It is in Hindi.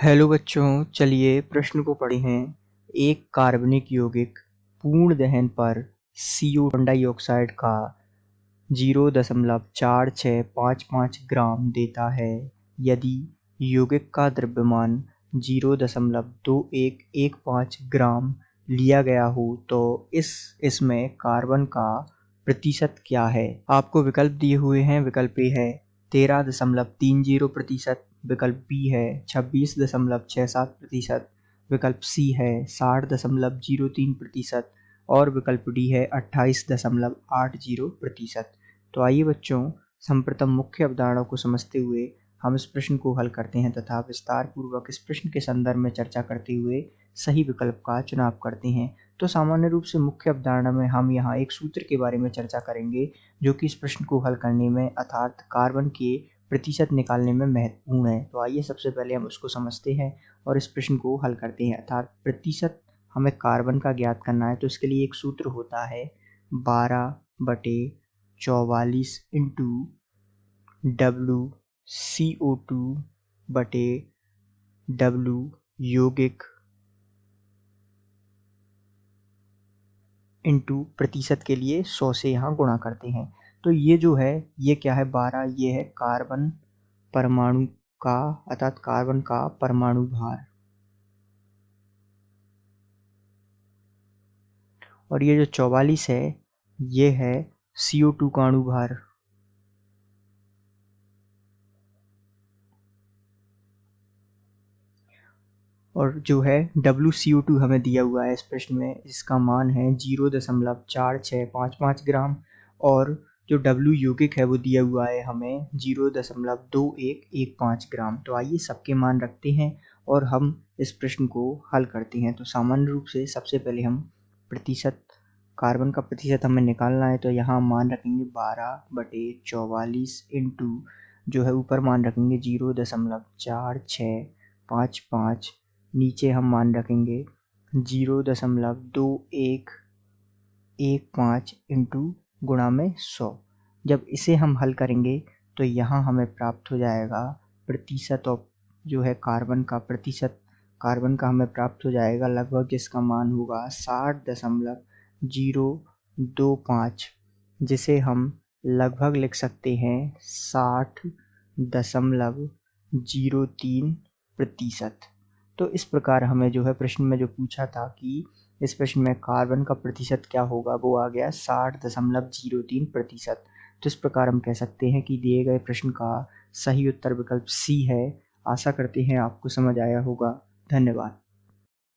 हेलो बच्चों, चलिए प्रश्न को पढ़े हैं। एक कार्बनिक यौगिक पूर्ण दहन पर CO डाइऑक्साइड का 0.4655 ग्राम देता है। यदि यौगिक का द्रव्यमान 0.2115 ग्राम लिया गया हो तो इसमें कार्बन का प्रतिशत क्या है। आपको विकल्प दिए हुए हैं। विकल्प ए है 13.30%, विकल्प बी है 26.67%, विकल्प सी है 60.03% और विकल्प डी है 28.80%। तो आइए बच्चों, सर्वप्रथम मुख्य अवधारणा को समझते हुए हम इस प्रश्न को हल करते हैं तथा विस्तार पूर्वक इस प्रश्न के संदर्भ में चर्चा करते हुए सही विकल्प का चुनाव करते हैं। तो सामान्य रूप से मुख्य अवधारणा में हम यहाँ एक सूत्र के बारे में चर्चा करेंगे जो कि इस प्रश्न को हल करने में अर्थात कार्बन के प्रतिशत निकालने में महत्वपूर्ण है। तो आइए सबसे पहले हम उसको समझते हैं और इस प्रश्न को हल करते हैं। अर्थात प्रतिशत हमें कार्बन का ज्ञात करना है, तो इसके लिए एक सूत्र होता है 12/44 इंटू WCO2/W यौगिक इंटू प्रतिशत के लिए 100 से यहाँ गुणा करते हैं। तो ये जो है ये क्या है 12, ये है कार्बन परमाणु का अर्थात कार्बन का परमाणु भार, और ये जो 44 है ये है CO2 का अणु भार। और जो है WCO2 हमें दिया हुआ है इस प्रश्न में, इसका मान है 0.4655 ग्राम, और जो W यौगिक है वो दिया हुआ है हमें 0.2115 ग्राम। तो आइए सबके मान रखते हैं और हम इस प्रश्न को हल करते हैं। तो सामान्य रूप से सबसे पहले हम प्रतिशत, कार्बन का प्रतिशत हमें निकालना है, तो यहाँ मान रखेंगे 12/44 इंटू जो है ऊपर मान रखेंगे 0.4655, नीचे हम मान रखेंगे 0.2115 इंटू गुणा में 100। जब इसे हम हल करेंगे तो यहाँ हमें प्राप्त हो जाएगा प्रतिशत ऑफ जो है कार्बन का प्रतिशत, कार्बन का हमें प्राप्त हो जाएगा लगभग, जिसका मान होगा 60.025, जिसे हम लगभग लिख सकते हैं 60.03%। तो इस प्रकार हमें जो है प्रश्न में जो पूछा था कि इस प्रश्न में कार्बन का प्रतिशत क्या होगा, वो आ गया 60.03%। तो इस प्रकार हम कह सकते हैं कि दिए गए प्रश्न का सही उत्तर विकल्प सी है। आशा करते हैं आपको समझ आया होगा। धन्यवाद।